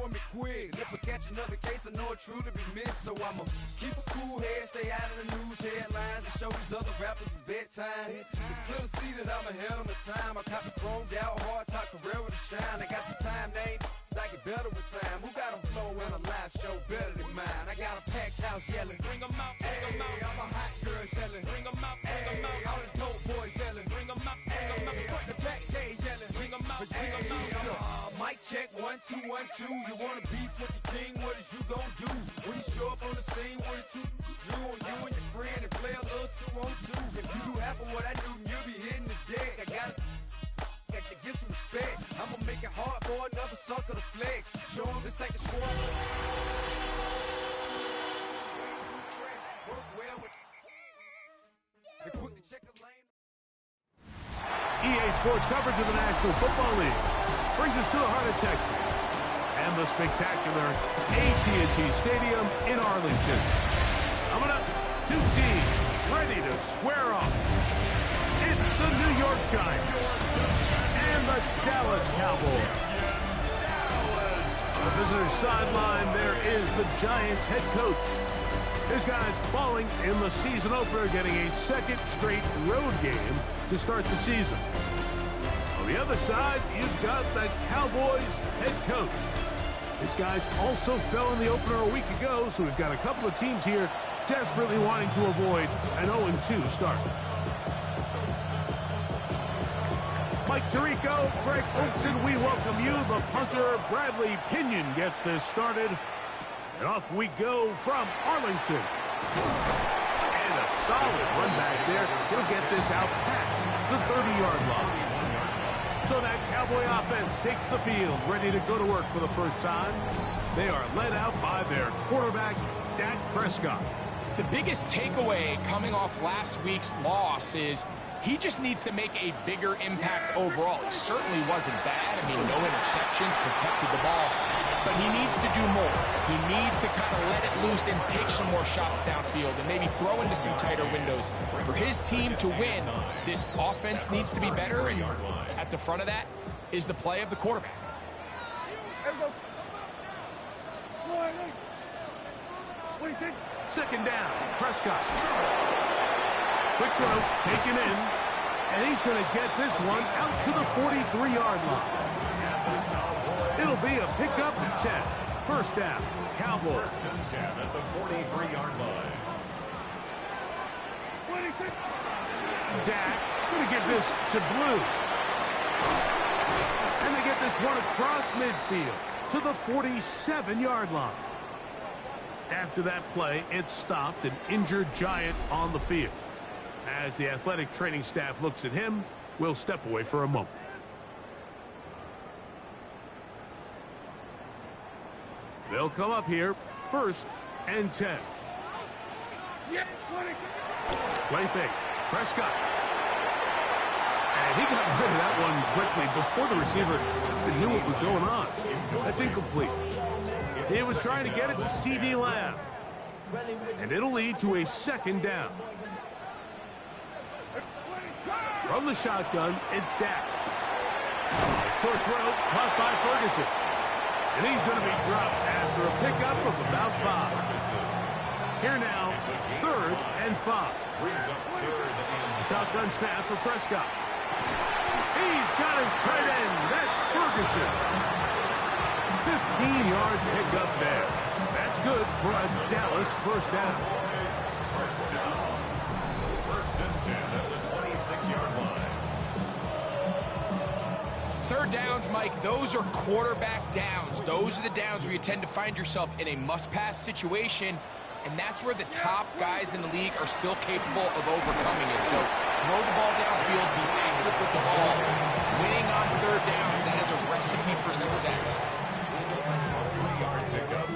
for me quick. If I catch another case, I know it truly be missed. So I'ma keep a cool head, stay out of the news headlines, and show these other rappers it's bedtime. It's clear to see that I'm ahead of my time. I copy chromed out, hard top career with a shine. I got some time, they I get better with time. Who got a flow and a live show better than mine? I got a packed house yelling, bring 'em out, bring 'em out. I'm a hot girl yelling, bring 'em out, bring 'em out. All the dope boys yelling, bring 'em out, bring 'em out. Fuck the back day yelling, bring 'em out, bring 'em out. Mic check, 1 2 1 2. You wanna beef with the king? What is you gon' do when you show up on the scene? What is you and your friend and play a little 2 on 2? If you do half of what I do, you'll be hitting the deck. I gotta get some respect. I'ma make it hard for another sucker to flex. Show him this ain't the score. EA Sports coverage of the National Football League brings us to the heart of Texas and the spectacular AT&T Stadium in Arlington. Coming up, two teams ready to square off. It's the New York Giants and the Dallas Cowboys. On the visitor's sideline, there is the Giants head coach. His guys falling in the season opener, getting a second straight road game to start the season. On the other side, you've got the Cowboys head coach. His guys also fell in the opener a week ago, so we've got a couple of teams here desperately wanting to avoid an 0-2 start. Mike Tirico, Greg Olson, we welcome you. The punter, Bradley Pinion, gets this started. And off we go from Arlington. And a solid run back there. He'll get this out past the 30-yard line. So that Cowboy offense takes the field, ready to go to work for the first time. They are led out by their quarterback, Dak Prescott. The biggest takeaway coming off last week's loss is he just needs to make a bigger impact overall. He certainly wasn't bad. I mean, no interceptions, protected the ball. But he needs to do more. He needs to kind of let it loose and take some more shots downfield and maybe throw into some tighter windows. For his team to win, this offense needs to be better, and at the front of that is the play of the quarterback. Second down, Prescott. Quick throw, taken in, and he's going to get this one out to the 43-yard line. It'll be a pickup of 10. First down, Cowboys. First and 10 at the 43-yard line. Dak going to get this to Blue. And they get this one across midfield to the 47-yard line. After that play, it stopped an injured Giant on the field. As the athletic training staff looks at him, we'll step away for a moment. They'll come up here, first and 10. Play fake. Prescott. And he got rid of that one quickly before the receiver even knew what was going on. That's incomplete. He was trying to get it to C.D. Lamb. And it'll lead to a second down. From the shotgun, it's Dak. Short throw, caught by Ferguson. And he's going to be dropped after a pickup of about 5. Here now, 3rd and 5. Shotgun snap for Prescott. He's got his tight end. That's Ferguson. 15-yard pickup there. That's good for a Dallas first down. First and 10 at the 26-yard line. Third downs, Mike, those are quarterback downs. Those are the downs where you tend to find yourself in a must-pass situation, and that's where the top guys in the league are still capable of overcoming it. So throw the ball downfield, be accurate with the ball. Winning on third downs, that is a recipe for success.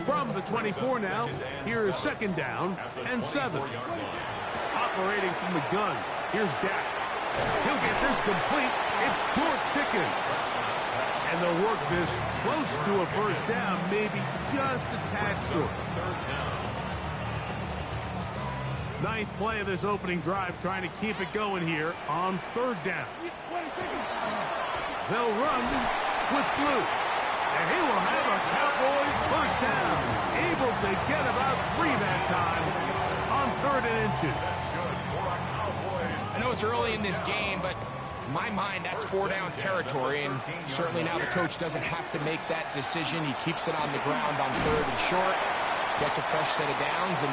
From the 24 now, here is second down and 7. Operating from the gun, here's Dak. He'll get this complete. It's George Pickens. And they'll work this close to a first down, maybe just a tad short. Ninth play of this opening drive, trying to keep it going here on third down. They'll run with Blue. And he will have a Cowboys first down. Able to get about 3 that time on 3rd and inches. I know it's early in this game, but in my mind, that's 4-down territory, and certainly now the coach doesn't have to make that decision. He keeps it on the ground on 3rd and short, gets a fresh set of downs, and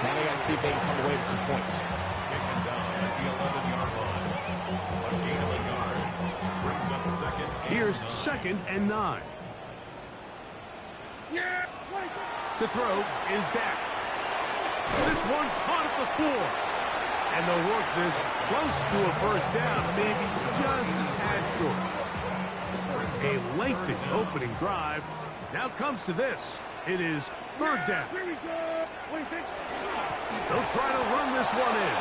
now they got to see if they can come away with some points. Taken down at the 11-yard line. A gain of a yard. Brings up 2nd. Here's 2nd and 9. To throw is Dak. This one caught at the 4. And they'll work this close to a first down, maybe just a tad short. A lengthy opening drive. Now comes to this. It is 3rd down. They'll try to run this one in.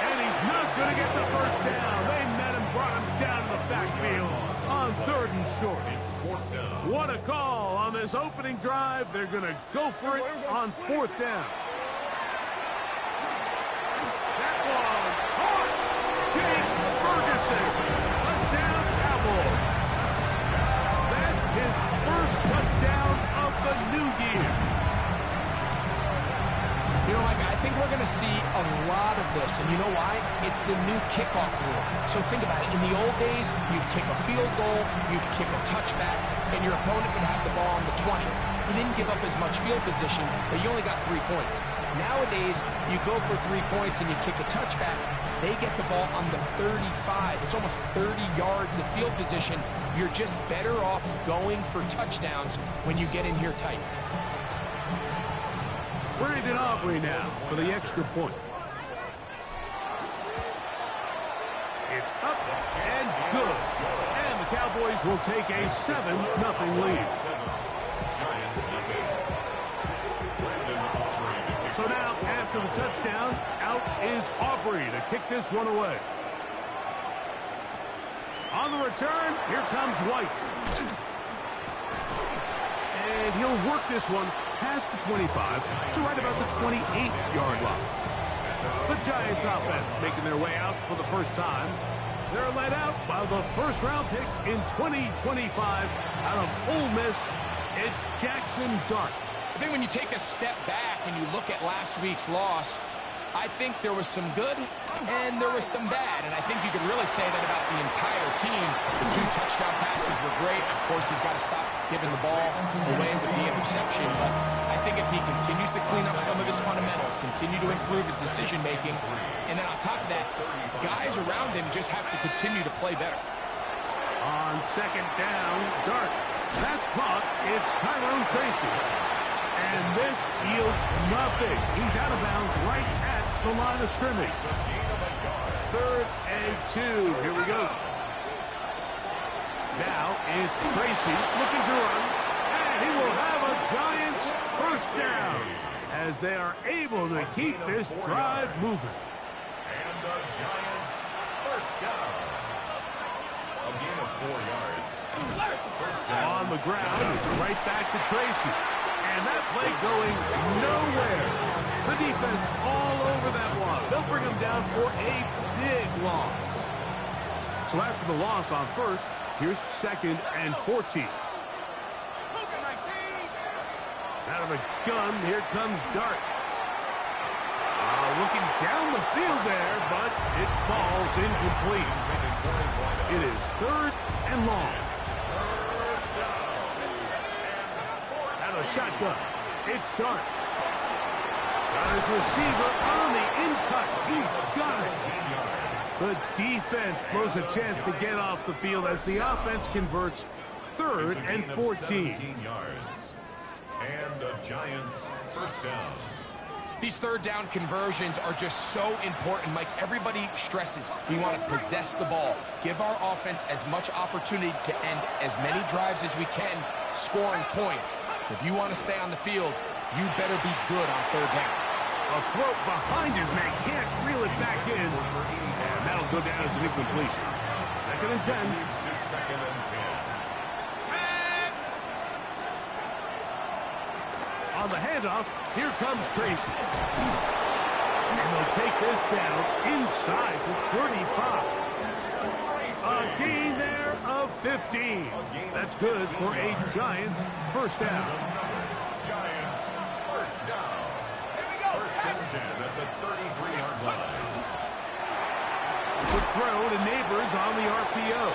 And he's not going to get the first down. They met him, brought him down to the backfield on 3rd and short. It's 4th down. What a call on this opening drive. They're going to go for it on 4th down. That one caught. Jake Ferguson. Touchdown, Cowboys. That's his first touchdown of the new year. You know, Mike, I think we're going to see a lot of this, and you know why? It's the new kickoff rule. So think about it. In the old days, you'd kick a field goal, you'd kick a touchback, and your opponent would have the ball on the 20. You didn't give up as much field position, but you only got 3 points. Nowadays, you go for 3 points and you kick a touchback, they get the ball on the 35. It's almost 30 yards of field position. You're just better off going for touchdowns when you get in here tight. Brandon Aubrey now for the extra point. It's up and good. And the Cowboys will take a 7-0 lead. So now, after the touchdown, out is Aubrey to kick this one away. On the return, here comes White. And he'll work this one past the 25 to right about the 28-yard line. The Giants offense making their way out for the first time. They're led out by the first-round pick in 2025 out of Ole Miss. It's Jackson Dart. I think when you take a step back and you look at last week's loss, I think there was some good and there was some bad. And I think you could really say that about the entire team. The 2 touchdown passes were great. Of course, he's got to stop giving the ball away with the interception. But I think if he continues to clean up some of his fundamentals, continue to improve his decision-making, and then on top of that, guys around him just have to continue to play better. On 2nd down, Dart. That's caught. It's Tyrone Tracy. And this yields nothing. He's out of bounds right at the line of scrimmage. 3rd and 2. Here we go. Now it's Tracy looking to run. And he will have a Giants first down as they are able to keep this drive moving. And the Giants first down. A gain of 4 yards. First down. On the ground, it's right back to Tracy. And that play going nowhere. The defense all over that one. They'll bring him down for a big loss. So after the loss on 1st, here's 2nd and 14. Out of the gun, here comes Dart. Looking down the field there, but it falls incomplete. It is 3rd and long. A shotgun. It's Dart. Got his receiver on the in-cut. He's got it. The defense blows a chance to get off the field as the offense converts 3rd and 14. Yards. And the Giants first down. These 3rd down conversions are just so important, Mike. Everybody stresses we want to possess the ball, give our offense as much opportunity to end as many drives as we can, scoring points. So if you want to stay on the field, you better be good on 3rd down. A throw behind his man, can't reel it back in. And that'll go down as an incompletion. 2nd and 10. Moves to 2nd and 10. On the handoff, here comes Tracy. And they'll take this down inside the 35. A gain there of 15. That's That's good for a Giants first down. Giants first down. First and 10 at the 33-yard line. Good throw to Neighbors on the RPO.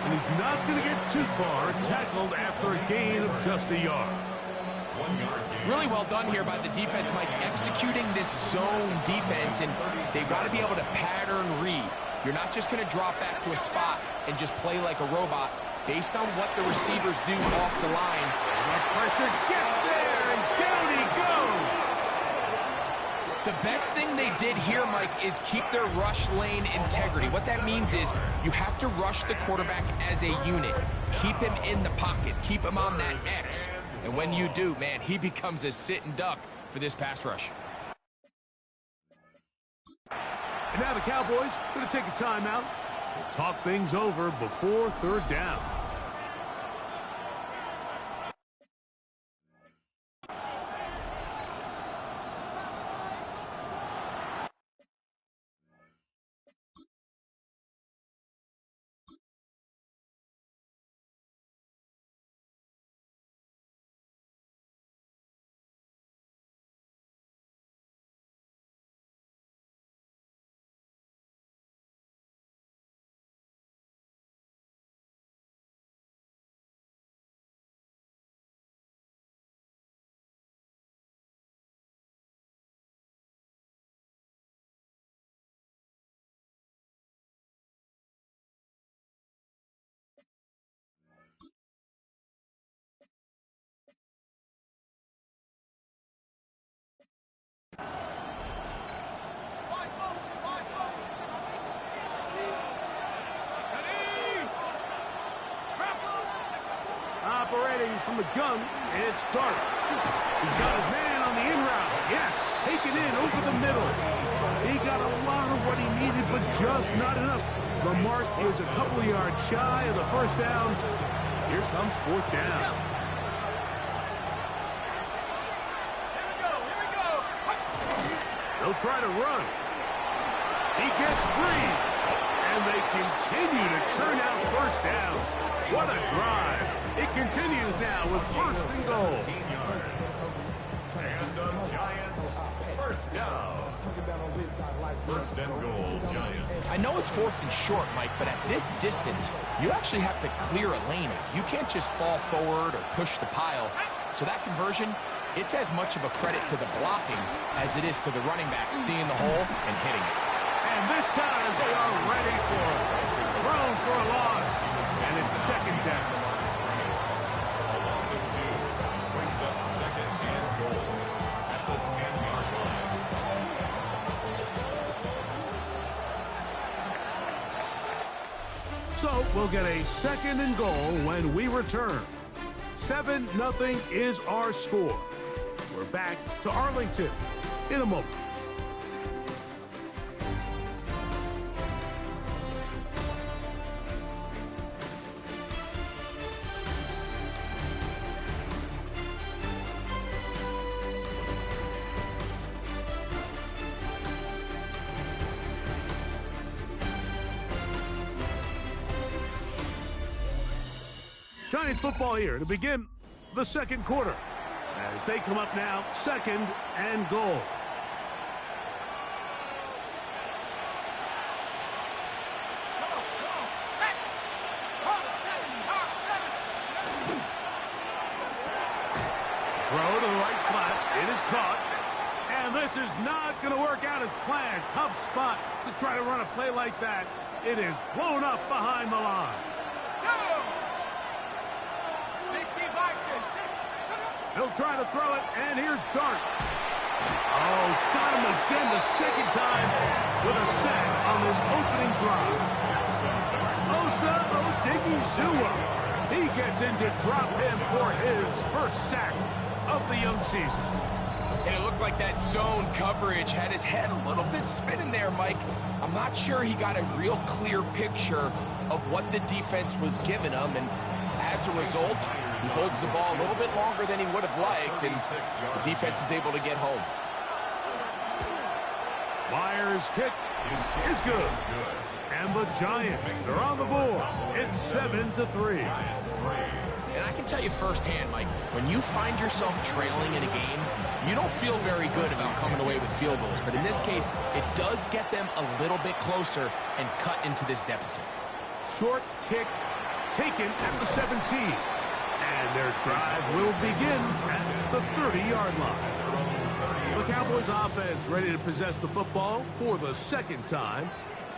And he's not going to get too far, tackled after a gain of just a yard. 1 yard gain. Really well done here by the defense, Mike, executing this zone defense, and they've got to be able to pattern read. You're not just going to drop back to a spot and just play like a robot based on what the receivers do off the line. That pressure gets there, and down he goes. The best thing they did here, Mike, is keep their rush lane integrity. What that means is you have to rush the quarterback as a unit. Keep him in the pocket. Keep him on that X. And when you do, man, he becomes a sitting duck for this pass rush. And now the Cowboys going to take a timeout and talk things over before third down. Operating from the gun, it's Dart. He's got his man on the in route. Yes, taken in over the middle. He got a lot of what he needed, but just not enough. The mark is a couple of yards shy of the first down. Here comes fourth down. They'll try to run. He gets free. And they continue to churn out first down. What a drive. It continues now with first and goal. 17 yards. And the Giants first down. First and goal, Giants. I know it's fourth and short, Mike, but at this distance, you actually have to clear a lane. You can't just fall forward or push the pile. So that conversion, it's as much of a credit to the blocking as it is to the running back seeing the hole and hitting it. And this time they are ready for it. Thrown for a loss. And it's second down. A loss of 2 brings up second and goal at the 10-yard line. So we'll get a second and goal when we return. 7-0 is our score. We're back to Arlington in a moment. Giants football here to begin the second quarter as they come up now, second and goal. Throw to the right flat. It is caught. And this is not going to work out as planned. Tough spot to try to run a play like that. It is blown up behind the line. He'll try to throw it, and here's Dart. Oh, got him again the second time with a sack on this opening drive. Osa Odigizua. He gets in to drop him for his first sack of the young season. And it looked like that zone coverage had his head a little bit spinning there, Mike. I'm not sure he got a real clear picture of what the defense was giving him, and as a result, he holds the ball a little bit longer than he would have liked, and the defense is able to get home. Myers' kick is good. And the Giants are on the board. It's 7-3. tell you firsthand, Mike, when you find yourself trailing in a game, you don't feel very good about coming away with field goals. But in this case, it does get them a little bit closer and cut into this deficit. Short kick taken at the 17. And their drive will begin at the 30-yard line. The Cowboys offense ready to possess the football for the second time.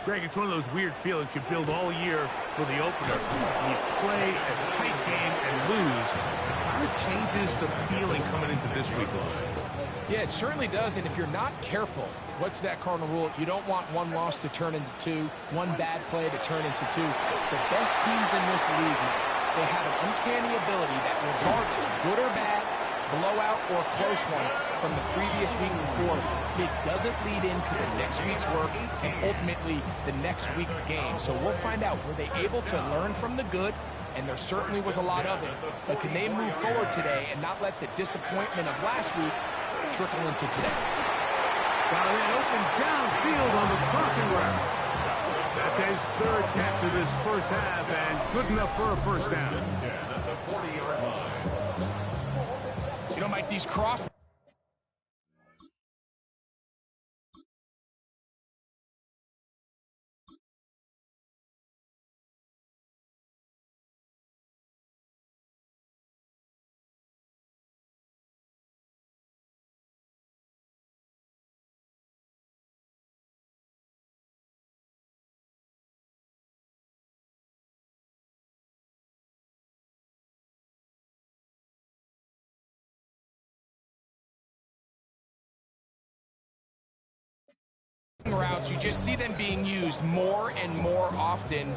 Greg, it's one of those weird feelings you build all year for the opener. You play a tight game and lose. It changes the feeling coming into this week. Yeah, it certainly does, and if you're not careful, what's that cardinal rule? You don't want one loss to turn into two, one bad play to turn into two. The best teams in this league, they have an uncanny ability that regardless, good or bad, blowout or close one from the previous week before, it doesn't lead into the next week's work and ultimately the next week's game. So we'll find out, were they able to learn from the good? And there certainly was a lot of it. But can they move forward today and not let the disappointment of last week trickle into today? Got it open downfield on the crossing route. That's his third catch of this first half and good enough for a first down. At the 40-yard line. You know, Mike, these cross routes, you just see them being used more and more often.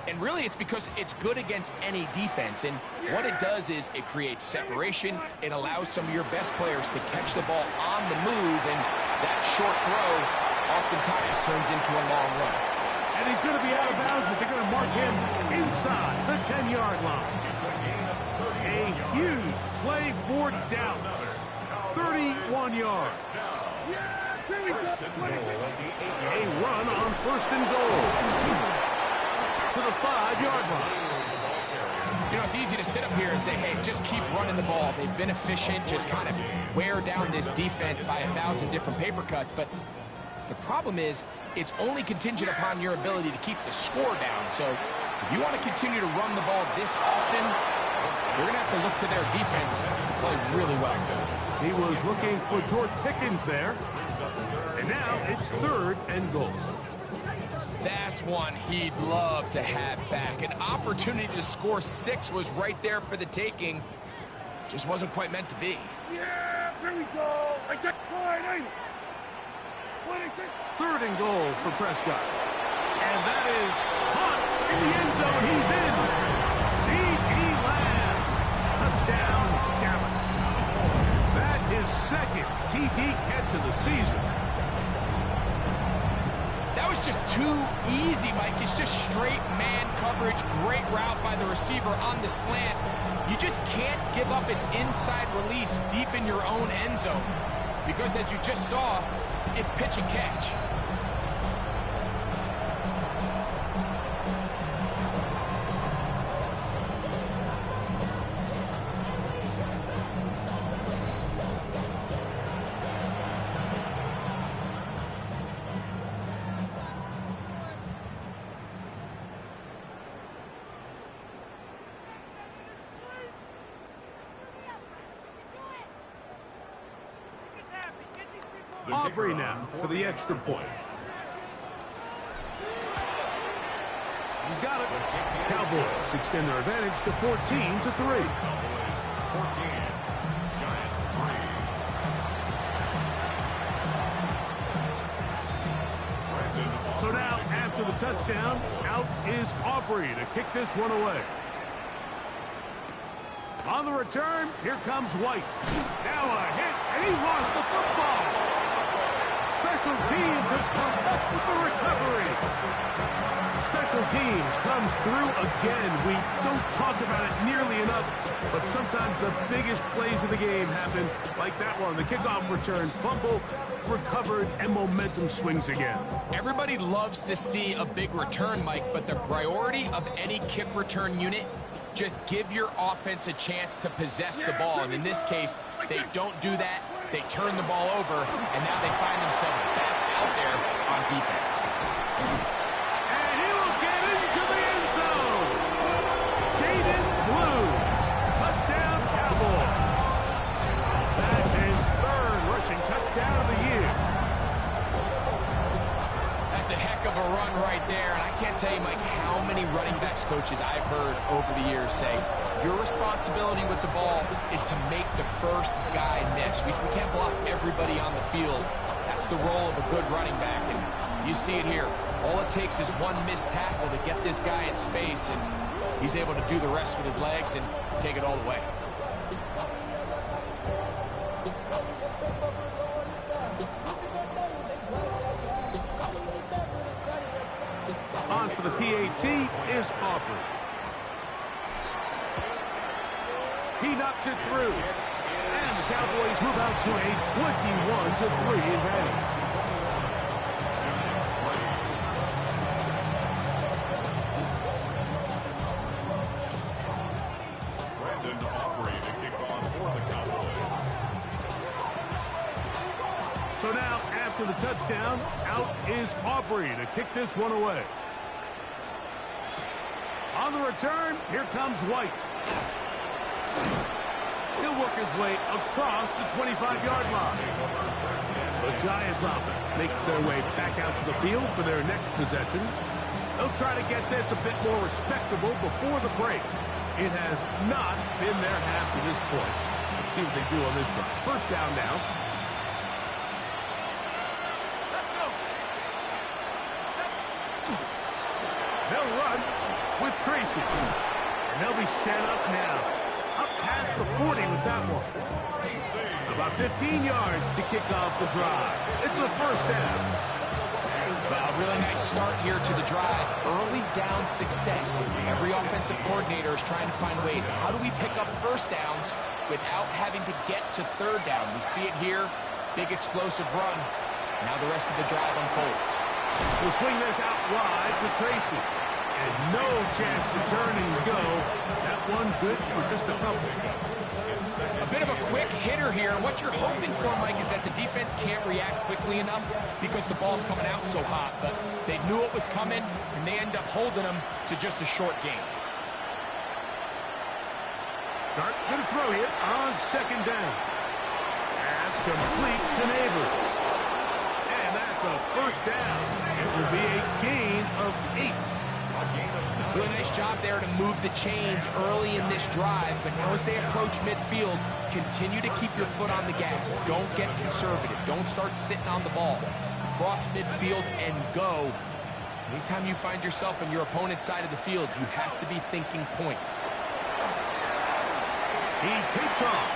And really, it's because it's good against any defense. And what it does is it creates separation. It allows some of your best players to catch the ball on the move. And that short throw oftentimes turns into a long run. And he's going to be out of bounds, but they're going to mark him inside the 10-yard line. A huge play for Dallas. 31 yards. A run on first and goal to the 5-yard line. You know, it's easy to sit up here and say, hey, just keep running the ball. They've been efficient, just kind of wear down this defense by 1,000 different paper cuts. But the problem is it's only contingent upon your ability to keep the score down. So if you want to continue to run the ball this often, you're going to have to look to their defense to play really well. He was looking for George Pickens there. And now it's third and goal. That's one he'd love to have back. An opportunity to score 6 was right there for the taking. Just wasn't quite meant to be. Yeah, here we go. Third and goal for Prescott. And that is caught in the end zone. He's in. C.D. Lamb. Touchdown, Dallas. That is second TD catch of the season. That was just too easy, Mike. It's just straight man coverage. Great route by the receiver on the slant. You just can't give up an inside release deep in your own end zone. Because as you just saw, it's pitch and catch. Aubrey now for the extra point. He's got it. Cowboys extend their advantage to 14-3. 14, Giants 3. So now, after the touchdown, out is Aubrey to kick this one away. On the return, here comes White. Now a hit, and he lost the football. Special teams has come up with the recovery. Special teams comes through again. We don't talk about it nearly enough, but sometimes the biggest plays of the game happen like that one. The kickoff return, fumble, recovered, and momentum swings again. Everybody loves to see a big return, Mike, but the priority of any kick return unit just give your offense a chance to possess the ball. And in this case, they don't do that. They turn the ball over, and now they find themselves back out there on defense. And he will get into the end zone. Jaden Blue. Touchdown, Cowboys. That's his third rushing touchdown of the year. That's a heck of a run right there. And I can't tell you, Mike, how many running backs coaches I've heard over the years say, your responsibility with the ball is to make the first guy miss. We can't block everybody on the field. That's the role of a good running back. And you see it here. All it takes is one missed tackle to get this guy in space, and he's able to do the rest with his legs and take it all the way. On for the PAT is Aubrey. He knocks it through. And the Cowboys move out to a 21-3 advantage. Brandon Aubrey to kick off for the Cowboys. So now, after the touchdown, out is Aubrey to kick this one away. On the return, here comes White. He'll work his way across the 25-yard line. The Giants offense makes their way back out to the field for their next possession. They'll try to get this a bit more respectable before the break. It has not been their half to this point. Let's see what they do on this drive. First down now. They'll run with Tracy. And they'll be set up now. Up past the 40 with that one. About 15 yards to kick off the drive. It's a first down. A really nice start here to the drive. Early down success. Every offensive coordinator is trying to find ways. How do we pick up first downs without having to get to third down? We see it here. Big explosive run. Now the rest of the drive unfolds. We'll swing this out wide to Tracy. And no chance to turn and go. That one good for just a couple. A bit of a quick hitter here. And what you're hoping for, Mike, is that the defense can't react quickly enough because the ball's coming out so hot. But they knew it was coming, and they end up holding them to just a short gain. Dart going to throw here on second down. Pass complete to Neighbors. And that's a first down. It will be a gain of 8. Really nice job there to move the chains early in this drive, but now as they approach midfield, continue to keep your foot on the gas. Don't get conservative. Don't start sitting on the ball. Cross midfield and go. Anytime you find yourself on your opponent's side of the field, you have to be thinking points. He takes off.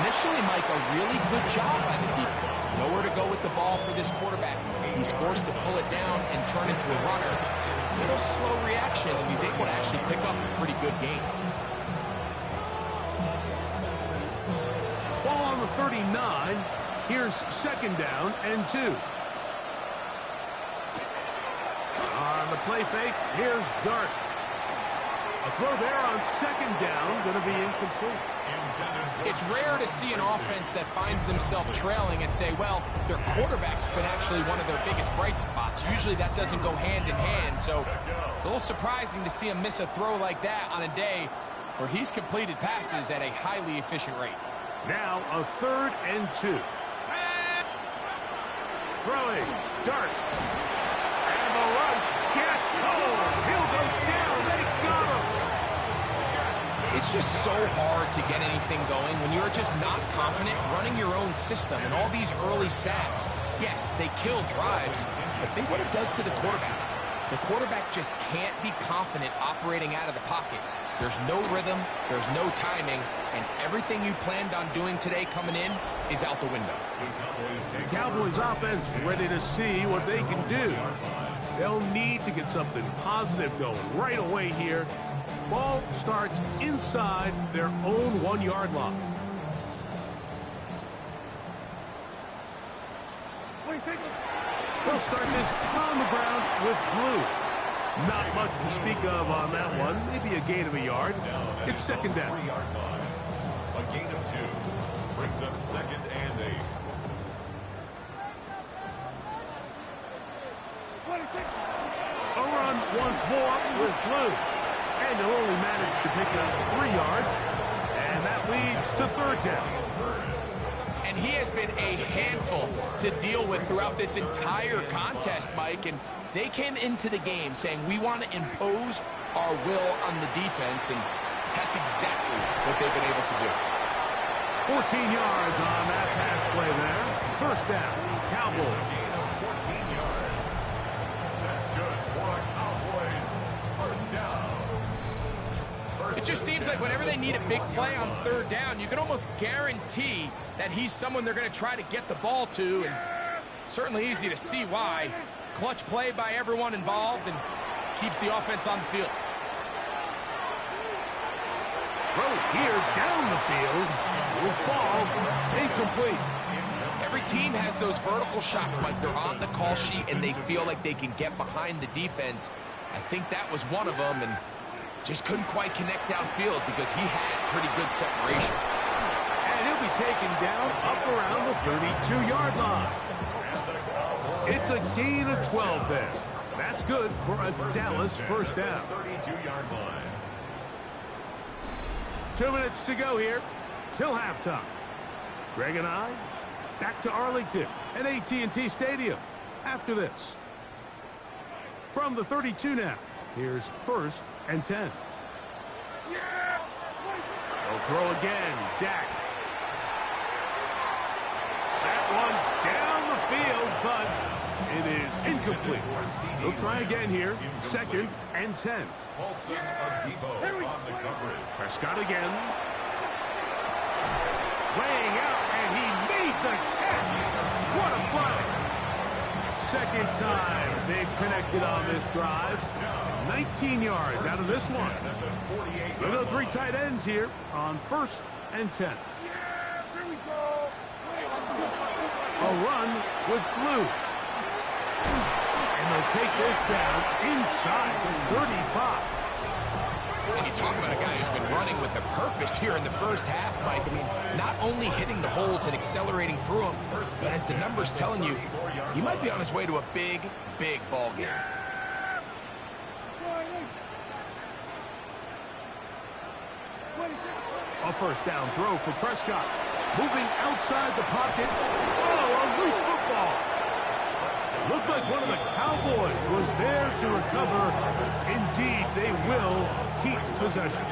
Initially, Mike, a really good job by the defense. Nowhere to go with the ball for this quarterback. He's forced to pull it down and turn into a runner. A little slow reaction, and he's able to actually pick up a pretty good gain. Ball on the 39. Here's second down and 2. On the play fake, here's Dart. A throw there on second down, going to be incomplete. It's rare to see an offense that finds themselves trailing and say, well, their quarterback's been actually one of their biggest bright spots. Usually that doesn't go hand in hand, so it's a little surprising to see him miss a throw like that on a day where he's completed passes at a highly efficient rate. Now a 3rd and 2. Throwing, Dart. And the rush, yes, he'll go down, they got him. It's just so hard to get anything going when you're just not confident running your own system. And all these early sacks, yes, they kill drives, but think what it does to the quarterback. The quarterback just can't be confident operating out of the pocket. There's no rhythm, there's no timing, and everything you planned on doing today coming in is out the window. The Cowboys offense ready to see what they can do. They'll need to get something positive going right away here. Ball starts inside their own 1-yard line. They'll start this on the ground with Blue. Not much to speak of on that one. Maybe a gain of a yard. It's second down. 3-yard line. A gain of 2 brings up second and 8. A run once more with Blue. And he'll only manage to pick up 3 yards. And that leads to third down. And he has been a handful to deal with throughout this entire contest, Mike. And they came into the game saying, we want to impose our will on the defense. And that's exactly what they've been able to do. 14 yards on that pass play there. First down, Cowboys. 14 yards. That's good for a Cowboys first down. It just seems like whenever they need a big play on third down, you can almost guarantee that he's someone they're going to try to get the ball to. And certainly easy to see why. Clutch play by everyone involved and keeps the offense on the field. Throw here down the field. Will fall incomplete. Every team has those vertical shots, Mike. They're on the call sheet and they feel like they can get behind the defense. I think that was one of them, and just couldn't quite connect downfield because he had pretty good separation. And he'll be taken down up around the 32-yard line. It's a gain of 12 there. That's good for a Dallas first down. 32-yard line. 2 minutes to go here till halftime. Greg and I back to Arlington at AT&T Stadium after this. From the 32 now, here's first and 10. They'll throw again. Dak. That one down the field, but it is incomplete. They'll try again here. Second and 10. Paulson of Debo on the coverage. Prescott again. Laying out, and he made the catch. What a play. Second time they've connected on this drive. 19 yards out of this one. Another 3 tight ends here on first and 10. A run with Blue. And they'll take this down inside the 35. And you talk about a guy who's been running with a purpose here in the first half, Mike. I mean, not only hitting the holes and accelerating through them, but as the numbers telling you, he might be on his way to a big, big ball game. A first down throw for Prescott. Moving outside the pocket. Oh, a loose football. Looked like one of the Cowboys was there to recover. Indeed, they will keep possession.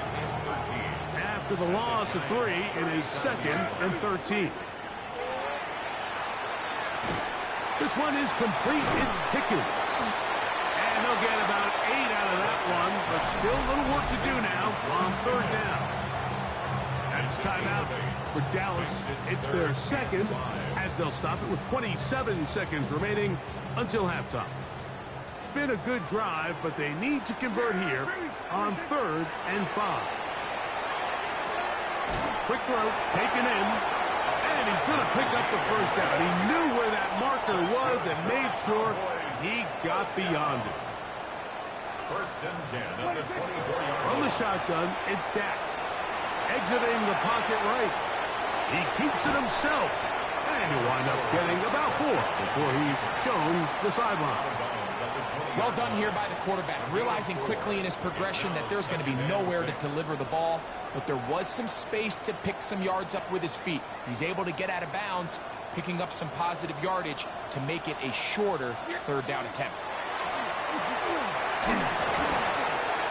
After the loss of 3, it is second and 13. This one is complete. It's Pickens. And they'll get about 8 out of that one, but still a little work to do now on third down. That's timeout for Dallas. It's their second, as they'll stop it with 27 seconds remaining until halftime. Been a good drive, but they need to convert here on third and 5. Quick throw, taken in, and he's going to pick up the first down. He knew where that marker was and made sure he got beyond it. First and 10 at the 24-yard From the shotgun, it's Dak. Exiting the pocket right. He keeps it himself. And he'll wind up getting about 4 before he's shown the sideline. Well done here by the quarterback, realizing quickly in his progression that there's going to be nowhere to deliver the ball, but there was some space to pick some yards up with his feet. He's able to get out of bounds, picking up some positive yardage to make it a shorter third down attempt.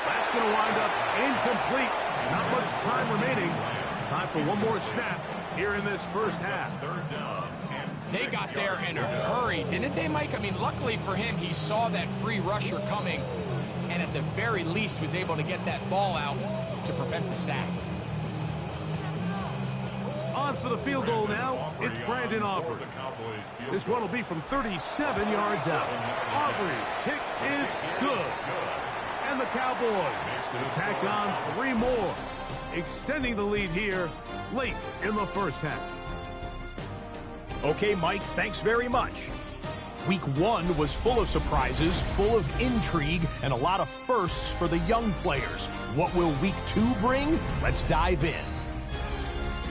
That's going to wind up incomplete. Not much time remaining. Time for one more snap here in this first half. Third down. They got there in a hurry, didn't they, Mike? I mean, luckily for him, he saw that free rusher coming and at the very least was able to get that ball out to prevent the sack. On for the field goal now, it's Brandon Aubrey. This one will be from 37 yards out. Aubrey's kick is good. And the Cowboys to tack on 3 more, extending the lead here late in the first half. Okay, Mike, thanks very much. Week 1 was full of surprises, full of intrigue, and a lot of firsts for the young players. What will Week 2 bring? Let's dive in.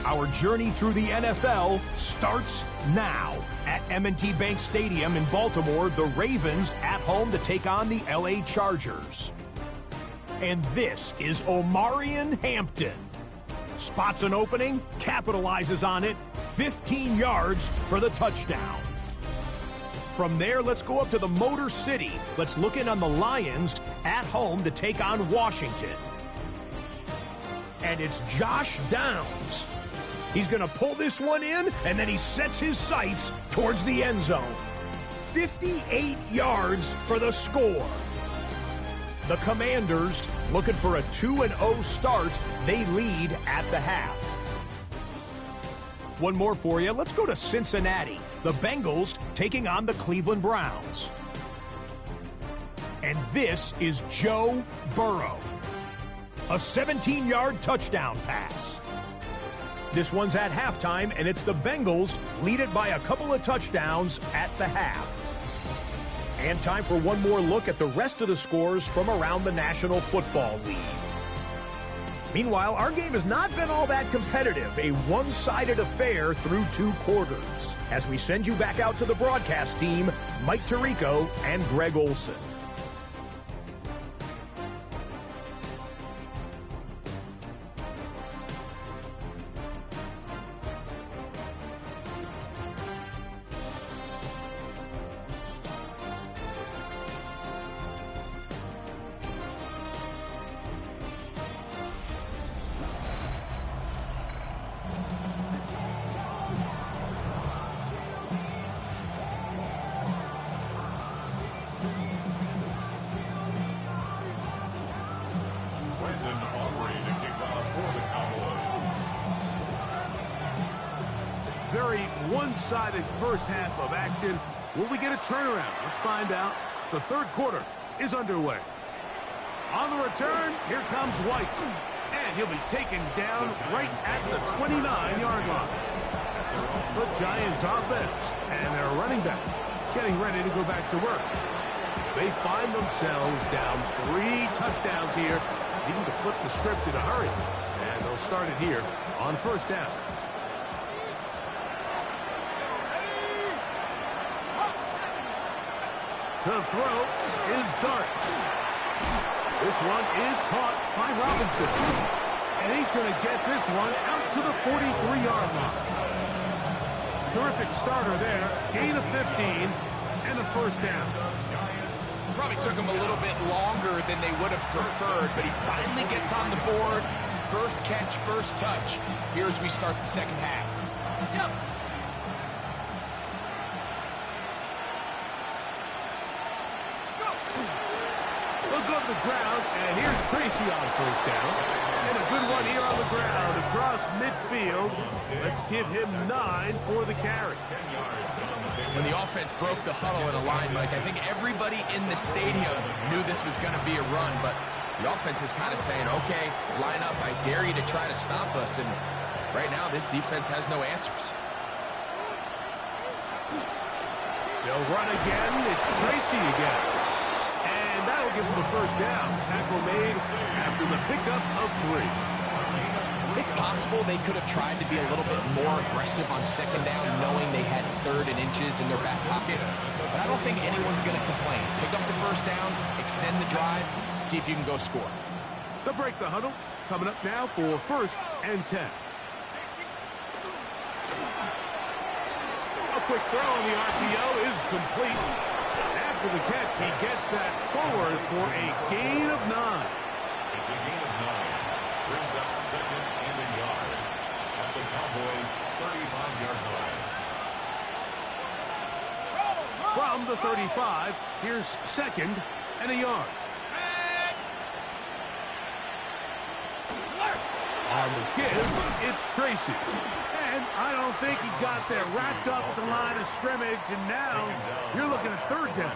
Our journey through the NFL starts now. At M&T Bank Stadium in Baltimore, the Ravens at home to take on the LA Chargers. And this is Omarion Hampton. Spots an opening, capitalizes on it, 15 yards for the touchdown. From there, let's go up to the Motor City. Let's look in on the Lions at home to take on Washington. And it's Josh Downs. He's going to pull this one in, and then he sets his sights towards the end zone. 58 yards for the score. The Commanders, looking for a 2-0 start, they lead at the half. One more for you. Let's go to Cincinnati. The Bengals taking on the Cleveland Browns. And this is Joe Burrow. A 17-yard touchdown pass. This one's at halftime, and it's the Bengals lead it by a couple of touchdowns at the half. And time for one more look at the rest of the scores from around the National Football League. Meanwhile, our game has not been all that competitive, a one-sided affair through 2 quarters. As we send you back out to the broadcast team, Mike Tirico and Greg Olson. Very one-sided first half of action. Will we get a turnaround? Let's find out. The third quarter is underway. On the return, here comes White. And he'll be taken down right at the 29-yard line. The Giants offense and their running back getting ready to go back to work. They find themselves down 3 touchdowns here, needing to flip the script in a hurry. And they'll start it here on first down. To throw is Dart. This one is caught by Robinson. And he's going to get this one out to the 43-yard line. Terrific starter there. Gain of 15 and a first down. Probably took him a little bit longer than they would have preferred, but he finally gets on the board. First catch, first touch. Here as we start the second half. Yep. The ground, and here's Tracy on first down. And a good one here on the ground across midfield. Let's give him 9 for the carry. When the offense broke the huddle in a line, Mike, I think everybody in the stadium knew this was going to be a run, but the offense is kind of saying, okay, line up, I dare you to try to stop us, and right now this defense has no answers. They'll run again. It's Tracy again. That'll give him the first down. Tackle made after the pickup of 3. It's possible they could have tried to be a little bit more aggressive on second down, knowing they had 3rd and inches in their back pocket. But I don't think anyone's going to complain. Pick up the first down, extend the drive, see if you can go score. They'll break the huddle. Coming up now for first and 10. A quick throw on the RPO is complete. After the catch, he gets that forward for a gain of 9. It's a gain of 9. Brings up second and a yard at the Cowboys' 35-yard line. From the 35, here's second and a yard. On the give, it's Tracy. And I don't think he got there. Wrapped up at the line of scrimmage, and now you're looking at 3rd down.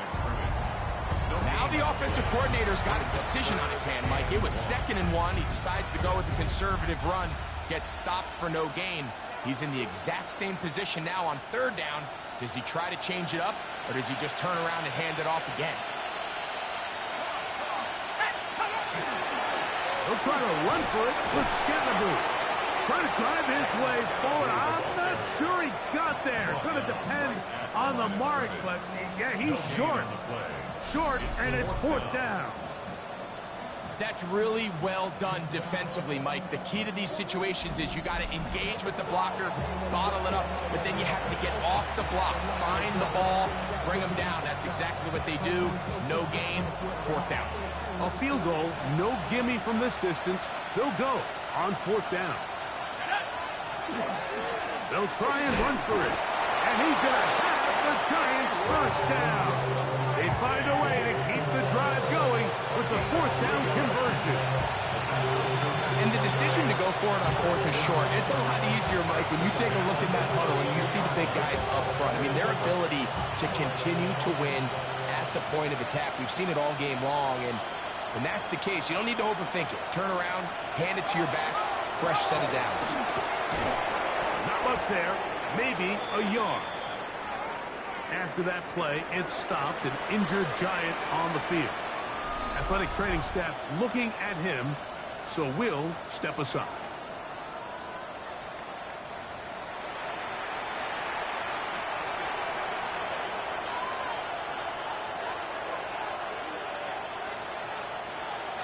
Now the offensive coordinator's got a decision on his hand, Mike. It was 2nd and 1. He decides to go with a conservative run. Gets stopped for no gain. He's in the exact same position now on third down. Does he try to change it up, or does he just turn around and hand it off again? He'll try to run for it with Scatterboo. Trying to drive his way forward. I'm not sure he got there. Going to depend on the mark, but yeah, he's short. Short, and it's fourth down. That's really well done defensively, Mike. The key to these situations is you got to engage with the blocker, bottle it up, but then you have to get off the block, find the ball, bring them down. That's exactly what they do. No gain, fourth down. A field goal, no gimme from this distance. They'll go on fourth down. They'll try and run for it. And he's going to have the Giants first down. They find a way to keep the drive going with the fourth down conversion. And the decision to go for it on fourth is short. It's a lot easier, Mike, when you take a look at that huddle and you see the big guys up front. I mean, their ability to continue to win at the point of attack. We've seen it all game long, and when that's the case, you don't need to overthink it. Turn around, hand it to your back, fresh set of downs. Not much there, maybe a yard. After that play, it stopped an injured Giant on the field. Athletic training staff looking at him, so we'll step aside.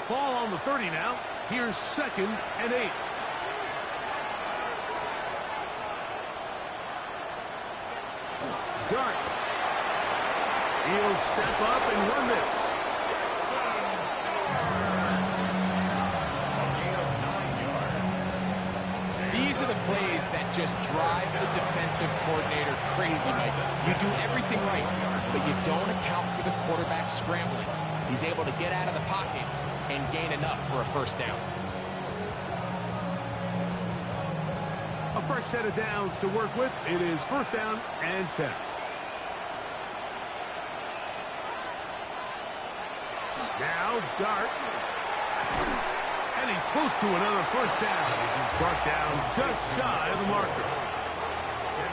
Ball on the 30 now. Here's 2nd and 8. Dart. He'll step up and run this. These are the plays that just drive the defensive coordinator crazy, Mike. You do everything right, but you don't account for the quarterback scrambling. He's able to get out of the pocket and gain enough for a first down. A fresh set of downs to work with. It is first down and 10. Now Dart. And he's close to another first down. He's brought down just shy of the marker.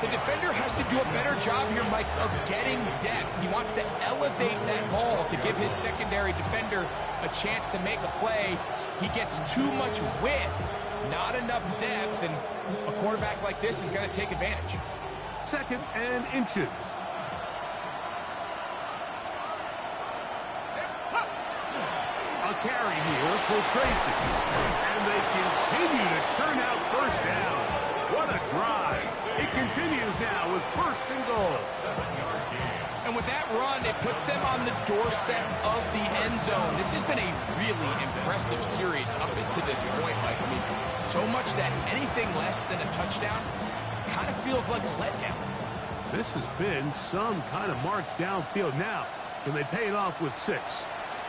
The defender has to do a better job here, Mike, of getting depth. He wants to elevate that ball to give his secondary defender a chance to make a play. He gets too much width, not enough depth, and a quarterback like this is going to take advantage. 2nd and inches. A carry here for Tracy. And they continue to churn out first down. What a drive. It continues now with first and goal. And with that run, it puts them on the doorstep of the end zone. This has been a really impressive series up into this point, Mike. I mean, so much that anything less than a touchdown kind of feels like a letdown. This has been some kind of march downfield. Now, can they pay it off with 6?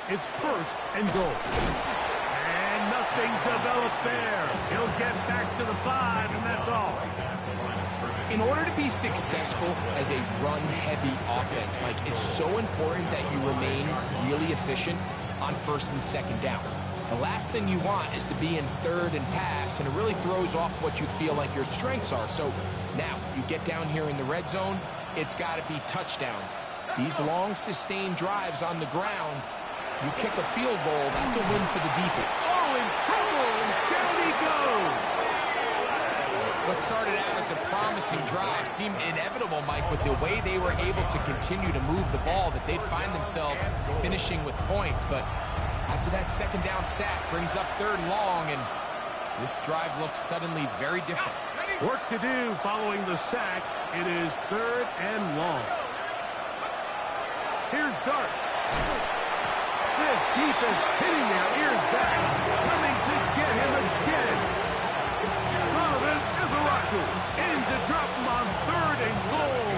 It's first and goal. And nothing develops there. He'll get back to the 5, and that's all. In order to be successful as a run-heavy offense, Mike, it's so important that you remain really efficient on first and second down. The last thing you want is to be in third and pass, and it really throws off what you feel like your strengths are. So now you get down here in the red zone, it's got to be touchdowns. These long, sustained drives on the ground, you kick a field goal, that's a win for the defense. Oh, in trouble, and down he goes. What started out as a promising drive seemed inevitable, Mike, with the way they were able to continue to move the ball, that they'd find themselves finishing with points. But after that second down sack brings up 3rd and long, and this drive looks suddenly very different. Work to do following the sack. It is 3rd and long. Here's Dart. This defense pinning their ears back, coming to get him again. Donovan is a rocker. Aims to drop him on 3rd and goal.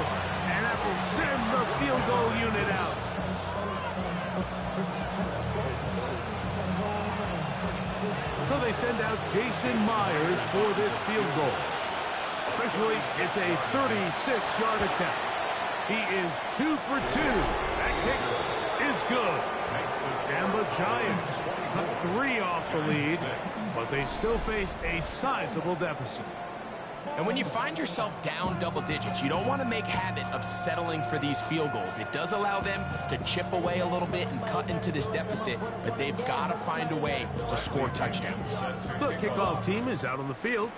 And that will send the field goal unit out. So they send out Jason Myers for this field goal. Officially, it's a 36-yard attempt. He is 2 for 2. That kick is good. And the Giants cut 3 off the lead, but they still face a sizable deficit. And when you find yourself down double digits, you don't want to make habit of settling for these field goals. It does allow them to chip away a little bit and cut into this deficit, but they've got to find a way to score touchdowns. The kickoff team is out on the field,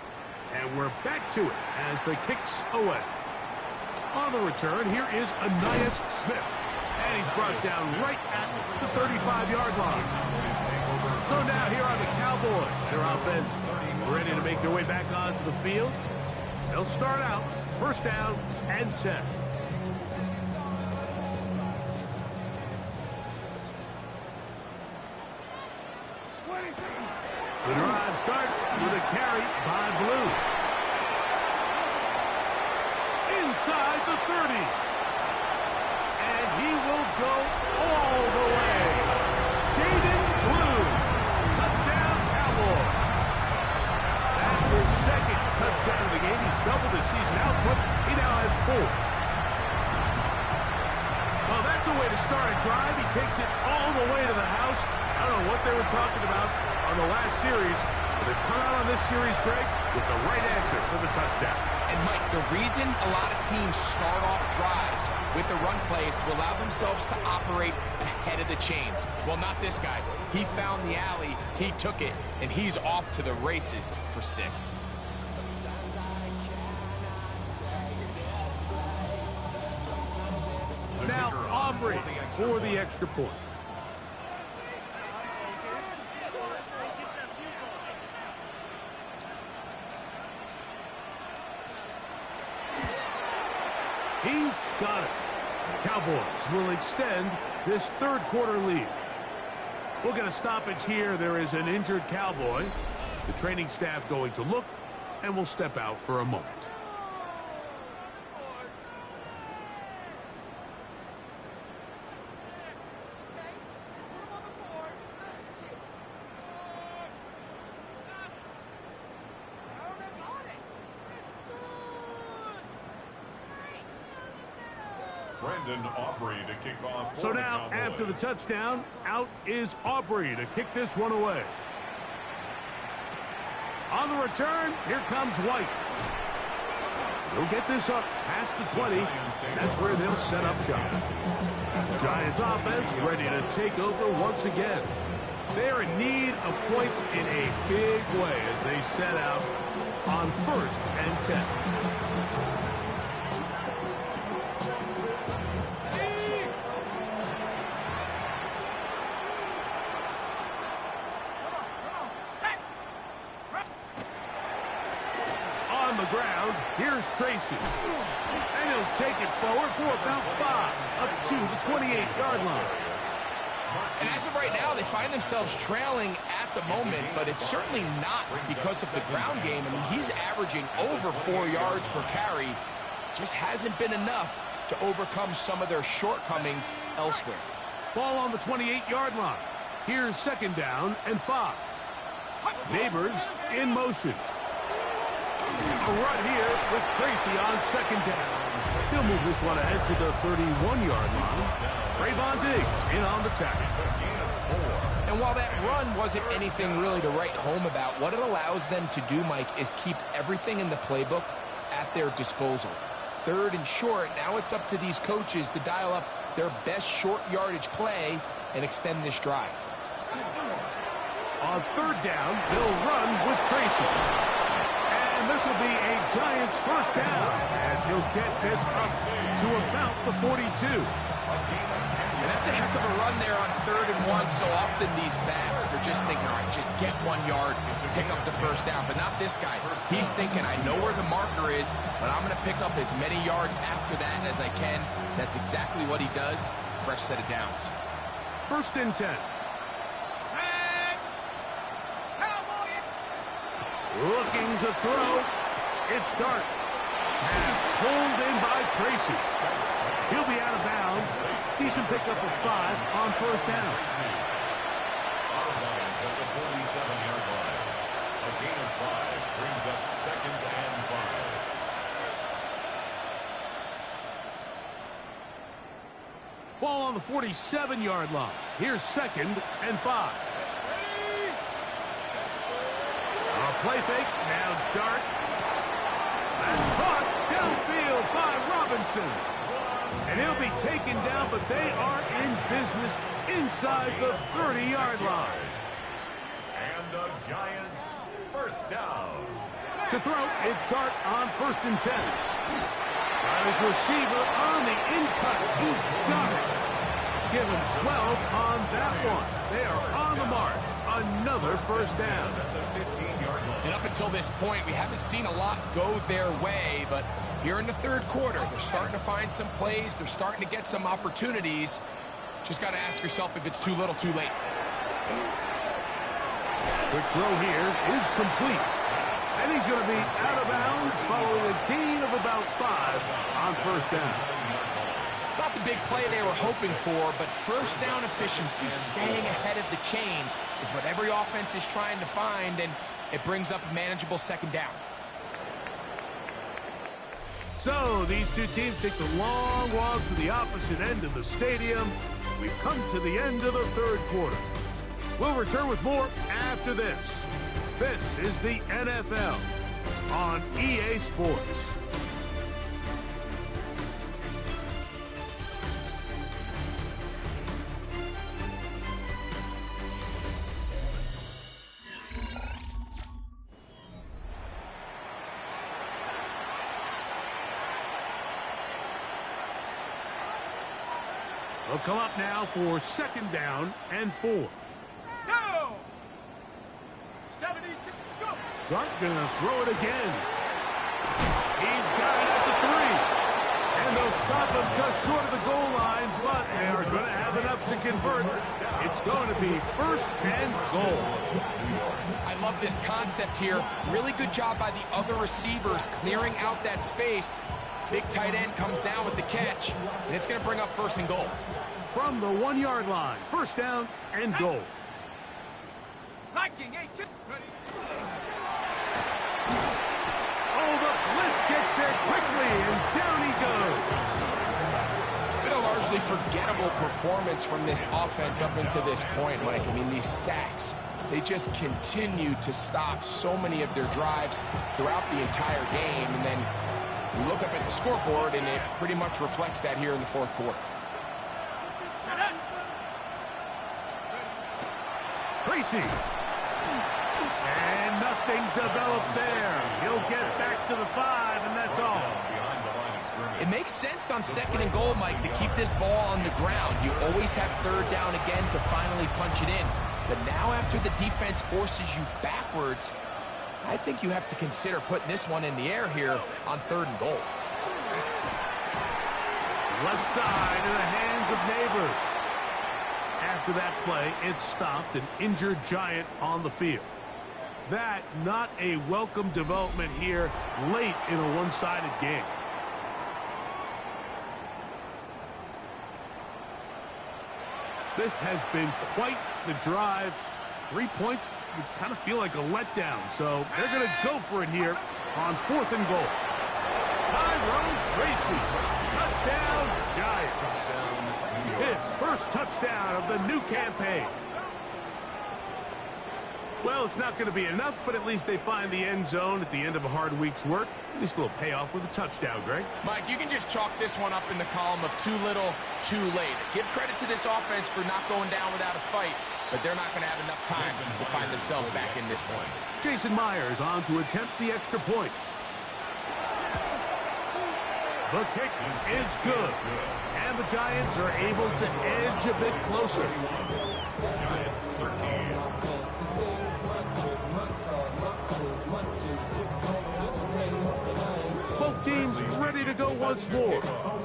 and we're back to it as the kicks away. On the return, here is Anais Smith, and he's brought down right at the 35-yard line. So now here are the Cowboys, their offense ready to make their way back onto the field. They'll start out first down and 10. The drive starts with a carry by Blue. Inside the 30. And he will go all the way. Jaden Blue. Touchdown, Cowboys. That's his second touchdown of the game. He's doubled his season output. He now has 4. Well, that's a way to start a drive. He takes it all the way to the house. I don't know what they were talking about on the last series, but they've come out on this series, Greg, with the right answer for the touchdown. And, Mike, the reason a lot of teams start off drives with the run plays to allow themselves to operate ahead of the chains. Well, not this guy. He found the alley, he took it, and he's off to the races for 6. Now Aubrey for the extra point. He's got it. The Cowboys will extend this third quarter lead. We'll get a stoppage here. There is an injured Cowboy. The training staff going to look, and we'll step out for a moment. Aubrey to kick off. So now, after the touchdown, out is Aubrey to kick this one away. On the return, here comes White. He'll get this up past the 20, and that's where they'll set up shop. Giants offense ready to take over once again. They're in need of points in a big way as they set out on 1st and 10. Ground, here's Tracy. And he'll take it forward for about 5, up to the 28-yard line. And as of right now, they find themselves trailing at the moment, but it's certainly not because of the ground game. I mean, he's averaging over 4 yards per carry. Just hasn't been enough to overcome some of their shortcomings elsewhere. Ball on the 28-yard line. Here's 2nd down and 5. Neighbors in motion. A run here with Tracy on 2nd down. He'll move this one ahead to the 31-yard line. Trayvon Diggs in on the tackle. And while that run wasn't anything really to write home about, what it allows them to do, Mike, is keep everything in the playbook at their disposal. 3rd and short, now it's up to these coaches to dial up their best short yardage play and extend this drive. On 3rd down, they'll run with Tracy. And this will be a Giants first down as he'll get this up to about the 42. And that's a heck of a run there on 3rd and 1. So often these backs, they're just thinking, all right, just get 1 yard, pick up the first down. But not this guy. He's thinking, I know where the marker is, but I'm going to pick up as many yards after that as I can. That's exactly what he does. Fresh set of downs. 1st and 10. Looking to throw. It's Dart. Pass pulled in by Tracy. He'll be out of bounds. Decent pickup of 5 on 1st down. Out of bounds at the 47-yard line. A gain of 5 brings up 2nd and 5. Ball on the 47-yard line. Here's 2nd and 5. Play fake. Now Dart. but they are in business inside the 30-yard line. And the Giants, first down. To throw, it's Dart on 1st and 10. Got his receiver on the in-cut. He's got it. Give him 12 on that one. They are on the march. Another first down. And up until this point, we haven't seen a lot go their way, but here in the 3rd quarter, they're starting to find some plays. They're starting to get some opportunities. Just got to ask yourself if it's too little, too late. Quick throw here is complete. And he's going to be out of bounds following a gain of about 5 on 1st down. It's not the big play they were hoping for, but first down efficiency, staying ahead of the chains, is what every offense is trying to find, and it brings up a manageable 2nd down. So these two teams take the long walk to the opposite end of the stadium. We've come to the end of the 3rd quarter. We'll return with more after this. This is the NFL on EA Sports. They'll come up now for 2nd down and 4. Go! 72, go! Dart gonna throw it again. He's got it at the 3. And they'll stop him just short of the goal line, but they are going to have enough to convert. It's going to be 1st and goal. I love this concept here. Really good job by the other receivers clearing out that space. Big tight end comes down with the catch, and it's going to bring up 1st and goal. From the 1-yard line, 1st down and goal. Hiking, hey, ready. Oh, the blitz gets there quickly, and down he goes. Been a largely forgettable performance from this offense up until this point, Mike. I mean, these sacks, they just continue to stop so many of their drives throughout the entire game, and then you look up at the scoreboard, and it pretty much reflects that here in the 4th quarter. Tracy. And nothing developed there. He'll get back to the 5, and that's all. It makes sense on 2nd and goal, Mike, to keep this ball on the ground. You always have 3rd down again to finally punch it in. But now after the defense forces you backwards, I think you have to consider putting this one in the air here on 3rd and goal. Left side in the hands of Neighbors. After that play, it stopped an injured Giant on the field. That not a welcome development here late in a one-sided game. This has been quite the drive. 3 points would kind of feel like a letdown, so they're going to go for it here on 4th and goal. Tyrone Tracy, touchdown Giants. His first touchdown of the new campaign. Well, it's not going to be enough, but at least they find the end zone at the end of a hard week's work. At least a little payoff with a touchdown, Greg. Mike, you can just chalk this one up in the column of too little, too late. Give credit to this offense for not going down without a fight, but they're not going to have enough time to find themselves back in this point. Jason Myers on to attempt the extra point. The kick is good. And the Giants are able to edge a bit closer. Giants 13. Both teams ready to go once more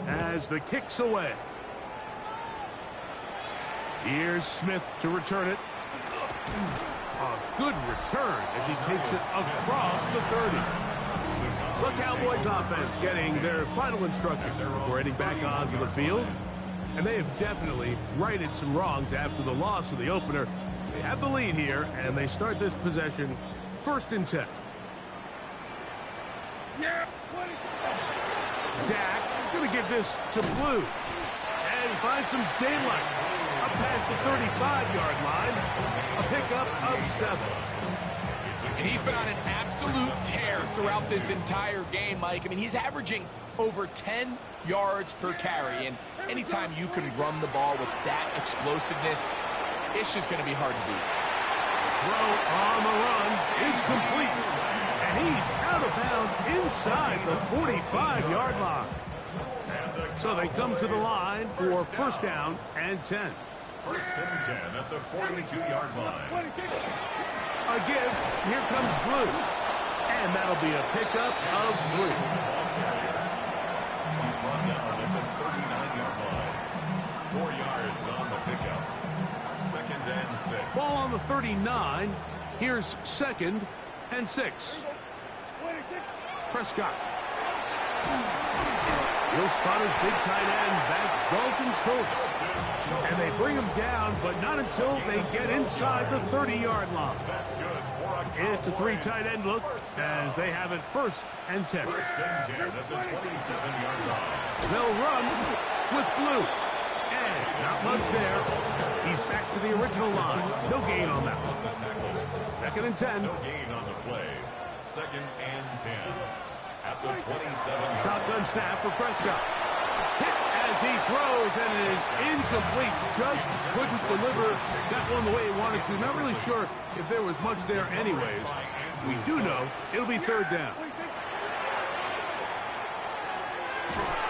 as the kick's away. Here's Smith to return it. A good return as he takes it across the 30. The Cowboys offense getting their final instructions before heading back onto the field. And they have definitely righted some wrongs after the loss of the opener. They have the lead here, and they start this possession 1st and 10. Yeah, Dak going to give this to Blue. And he finds some daylight up past the 35-yard line. A pickup of 7. And he's been on an absolute tear throughout this entire game, Mike. I mean, he's averaging over 10 yards per carry. And anytime you can run the ball with that explosiveness, it's just going to be hard to beat. Throw on the run is complete. And he's out of bounds inside the 45-yard line. So they come to the line for first down and 10. First and 10 at the 42-yard line. A give. Here comes Blue. And that'll be a pickup of 3. He's brought down at the 39-yard line. 4 yards on the pickup. Second and 6. Ball on the 39. Here's second and 6. Prescott. He'll spot his big tight end. That's Dalton Schultz. And they bring him down, but not until they get inside the 30-yard line. It's a 3 tight end look as they have it first and 10. First and 10 at the 27-yard line. They'll run with Blue. And not much there. He's back to the original line. No gain on that one. Second and 10. No gain on the play. Second and 10 at the 27. Shotgun snap for Prescott. Hit as he throws, and it is incomplete. Just couldn't deliver that one the way he wanted to. Not really sure if there was much there anyways. We do know it'll be third down.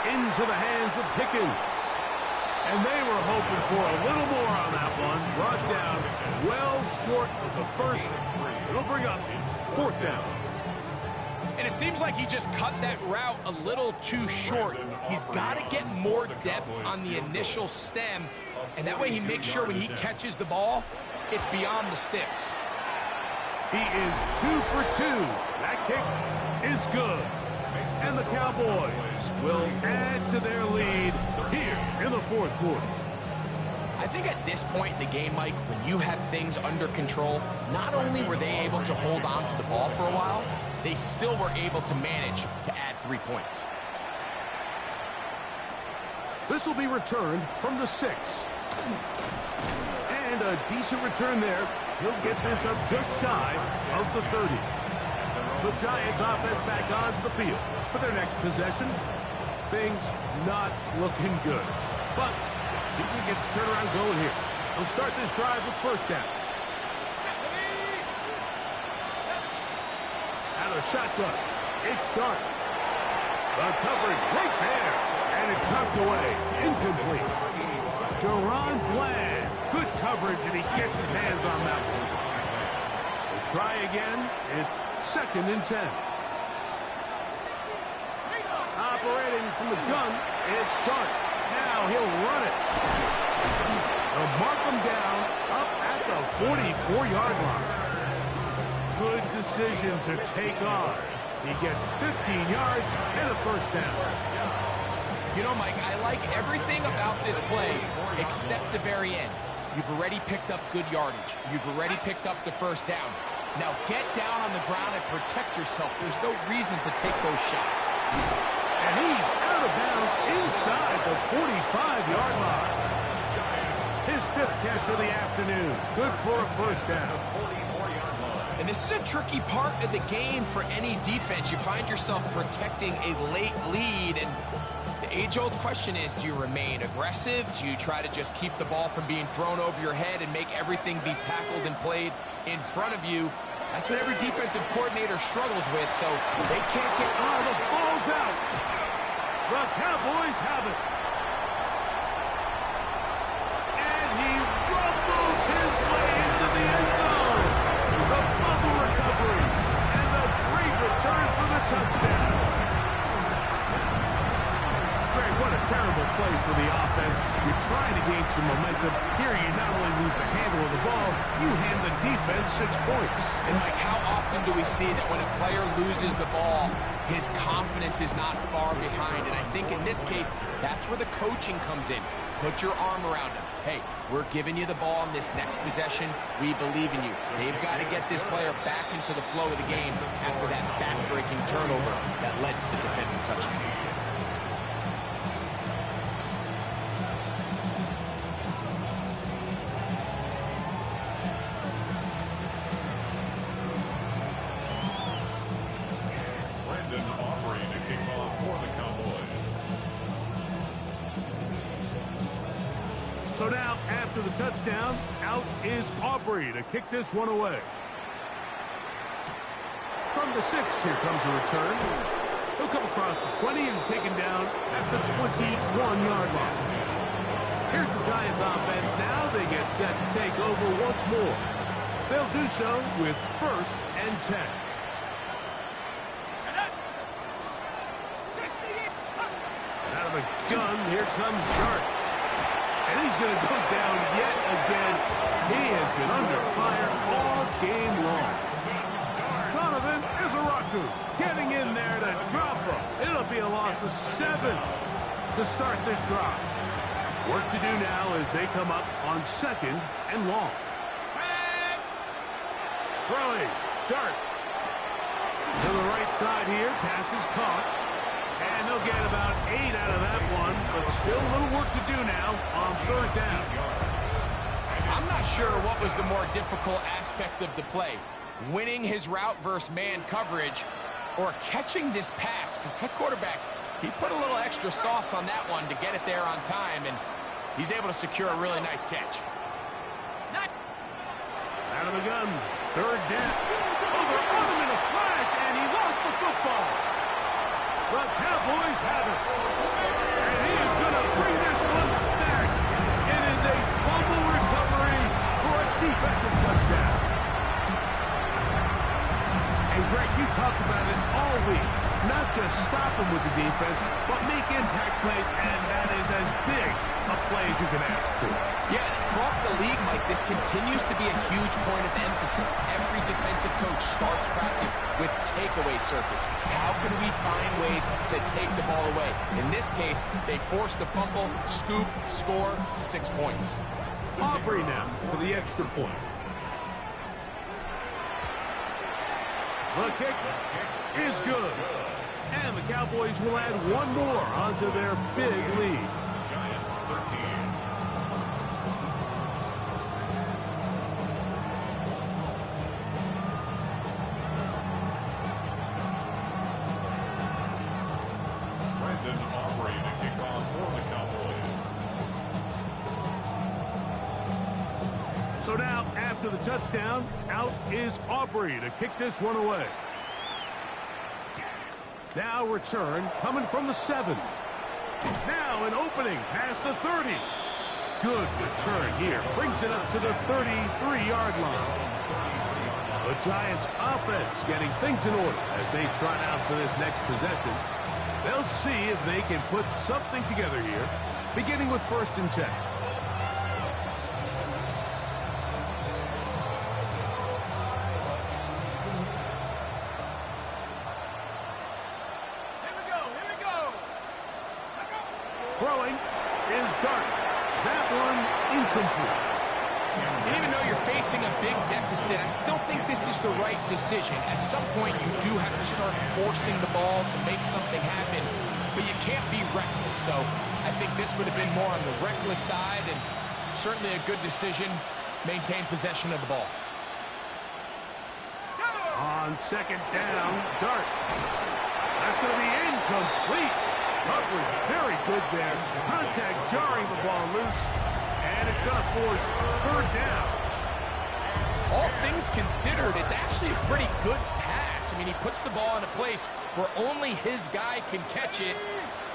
Into the hands of Pickens. And they were hoping for a little more on that one. Brought down well short of the first. It'll bring up fourth down. And it seems like he just cut that route a little too short. He's got to get more depth on the initial stem, and that way he makes sure when he catches the ball, it's beyond the sticks. He is 2 for 2. That kick is good. And the Cowboys will add to their lead here in the fourth quarter. I think at this point in the game, Mike, when you have things under control, not only were they able to hold on to the ball for a while, they still were able to manage to add 3 points. This will be returned from the 6. And a decent return there. He'll get this up just shy of the 30. The Giants offense back onto the field for their next possession. Things not looking good. But see if we can get the turnaround going here. We'll start this drive with first down. Out of shotgun. It's Dart. The coverage right there. And it's knocked away. Incomplete. Deron Bland. Good coverage, and he gets his hands on that one. We'll try again. It's second and 10. Operating from the gun, it's Dart. Now he'll run it. They'll mark him down up at the 44-yard line. Good decision to take on. He gets 15 yards and a first down. You know, Mike, I like everything about this play except the very end. You've already picked up good yardage. You've already picked up the first down. Now get down on the ground and protect yourself. There's no reason to take those shots. And he's out of bounds inside the 45-yard line. His 5th catch of the afternoon. Good for a first down. And this is a tricky part of the game for any defense. You find yourself protecting a late lead, and the age-old question is, do you remain aggressive? Do you try to just keep the ball from being thrown over your head and make everything be tackled and played in front of you? That's what every defensive coordinator struggles with, so they can't get... Oh, the ball's out. The Cowboys have it. And he rumbles his way into the end zone. The fumble recovery and a great return for the touchdown. Greg, what a terrible play for the offense. You're trying to gain some momentum. Here you not only lose the handle of the ball, you hand the defense 6 points. And Mike, how often do we see that when a player loses the ball, his confidence is not far behind? And I think in this case, that's where the coaching comes in. Put your arm around him. Hey, we're giving you the ball in this next possession. We believe in you. They've got to get this player back into the flow of the game after that back-breaking turnover that led to the defensive touchdown. So now, after the touchdown, out is Aubrey to kick this one away. From the 6, here comes a return. He'll come across the 20 and taken down at the 21-yard line. Here's the Giants offense now. They get set to take over once more. They'll do so with 1st and 10. Out of the gun, here comes Dart. And he's going to go down yet again. He has been under fire all game long. Donovan Izaraku getting in there to drop him. It'll be a loss of 7 to start this drive. Work to do now as they come up on 2nd and long. Throwing. Dart. To the right side here. Pass is caught. And they'll get about 8 out of that one. But still a little work to do now on 3rd down. I'm not sure what was the more difficult aspect of the play. Winning his route versus man coverage or catching this pass. Because that quarterback, he put a little extra sauce on that one to get it there on time. And he's able to secure a really nice catch. Out of the gun. 3rd down. Over him in a flash, and he lost the football. The Cowboys have it. And he is going to bring this one back. It is a fumble recovery for a defensive touchdown. And Greg, you talked about it all week. Not just stop him with the defense, but make impact plays, and that is as big a play as you can ask for. Yeah, across the league, Mike, this continues to be a huge point of emphasis. Every defensive coach starts practice with takeaway circuits. How can we find ways to take the ball away? In this case, they forced the fumble, scoop, score, 6 points. Aubrey now for the extra point. The kick is good. And the Cowboys will add one more onto their big lead. Giants 13. Aubrey to kick off for the Cowboys. So now, after the touchdown, out is Aubrey to kick this one away. Now return coming from the 7. Now an opening past the 30. Good return here. Brings it up to the 33-yard line. The Giants offense getting things in order as they trot out for this next possession. They'll see if they can put something together here, beginning with 1st and 10. Throwing is Dart. That one incomplete. And even though you're facing a big deficit, I still think this is the right decision. At some point, you do have to start forcing the ball to make something happen, but you can't be reckless. So I think this would have been more on the reckless side, and certainly a good decision. Maintain possession of the ball. On 2nd down, Dart. That's going to be incomplete. Coverage very good there. Contact jarring the ball loose. And it's going to force 3rd down. All things considered, it's actually a pretty good pass. I mean, he puts the ball in a place where only his guy can catch it.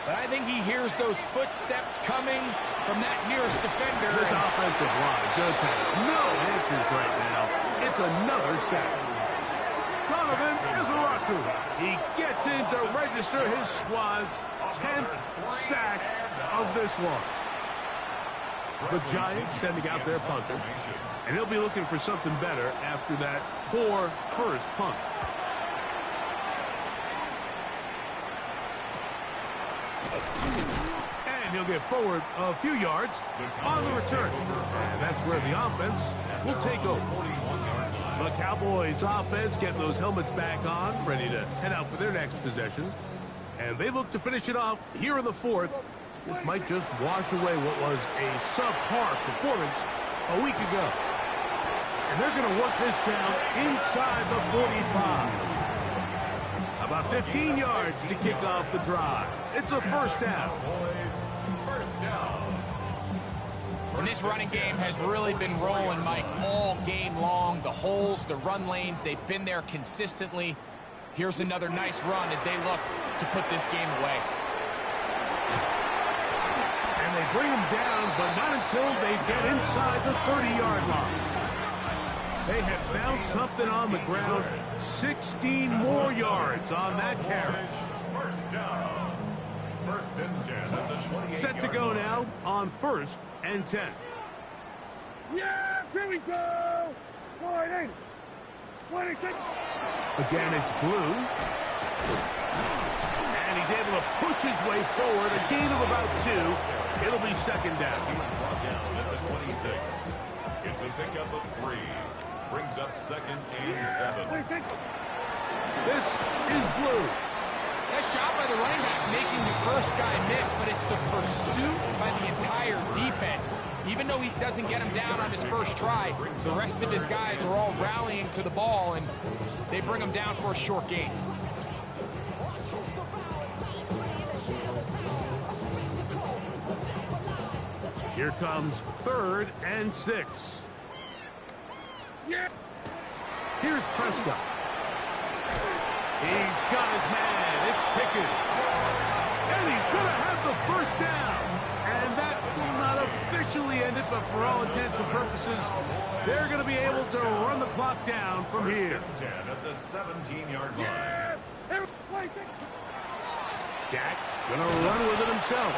But I think he hears those footsteps coming from that nearest defender. This offensive line just has no answers right now. It's another sack. Donovan Izaraku. He gets in to register his squad's 10th sack of this one. The Giants sending out their punter, and he'll be looking for something better after that poor first punt. And he'll get forward a few yards on the return. And that's where the offense will take over. The Cowboys offense getting those helmets back on, ready to head out for their next possession. And they look to finish it off here in the 4th. This might just wash away what was a subpar performance a week ago. And they're going to work this down inside the 45. About 15 yards to kick off the drive. It's a 1st down. First down. And this running game has really been rolling, Mike, all game long. The holes, the run lanes, they've been there consistently. Here's another nice run as they look to put this game away. And they bring him down, but not until they get inside the 30-yard line. They have found something on the ground. 16 more yards on that carry. First down. First and 10 at the 28-yard Set to go now on 1st and 10. Yeah, here we go. Wide in. Again, it's Blue. And he's able to push his way forward. A gain of about 2. It'll be second down. He was brought down at the 26. It's a pickup of 3. Brings up second and 7. This is Blue. Nice job by the running back making the first guy miss, but it's the pursuit by the entire defense. Even though he doesn't get him down on his first try, the rest of his guys are all rallying to the ball, and they bring him down for a short gain. Here comes 3rd and 6. Here's Prescott. He's got his man. It's Pickett. And he's going to have the first down. And that will not officially end it, but for all intents and purposes, they're going to be able to run the clock down from here. 10 at the 17-yard line. Dak going to run with it himself.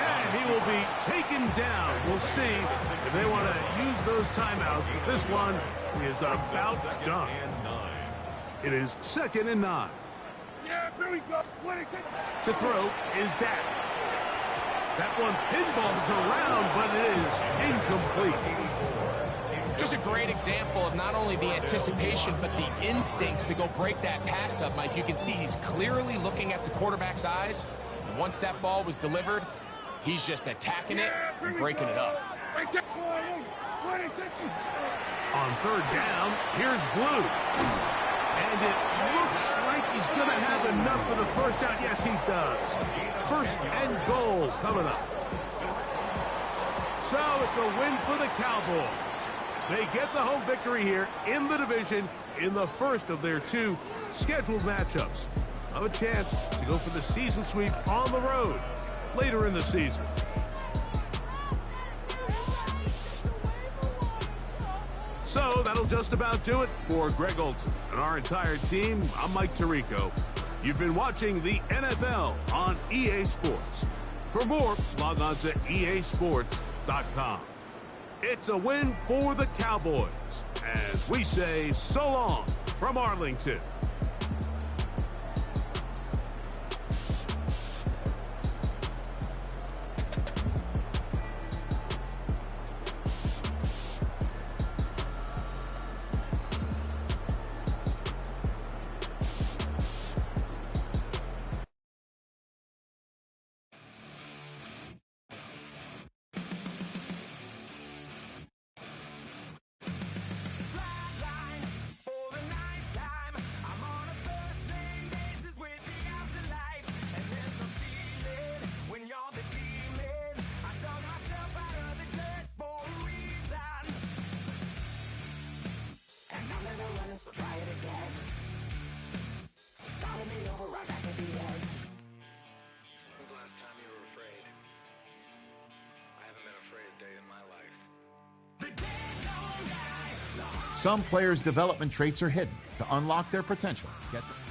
And he will be taken down. We'll see if they want to use those timeouts. But this one is about done. It is 2nd and 9. Yeah, here we go. To throw is Dak. That one pinballs around, but it is incomplete. Just a great example of not only the anticipation, but the instincts to go break that pass up, Mike. You can see he's clearly looking at the quarterback's eyes. And once that ball was delivered, he's just attacking it and breaking it up. On 3rd down, here's Blue. And it looks like he's going to have enough for the first down. Yes, he does. 1st and goal coming up. So it's a win for the Cowboys. They get the home victory here in the division in the first of their 2 scheduled matchups. Have a chance to go for the season sweep on the road later in the season. So that'll just about do it for Greg Olson and our entire team. I'm Mike Tirico. You've been watching the NFL on EA Sports. For more, log on to easports.com. It's a win for the Cowboys as we say so long from Arlington. Some players' development traits are hidden to unlock their potential. Get them.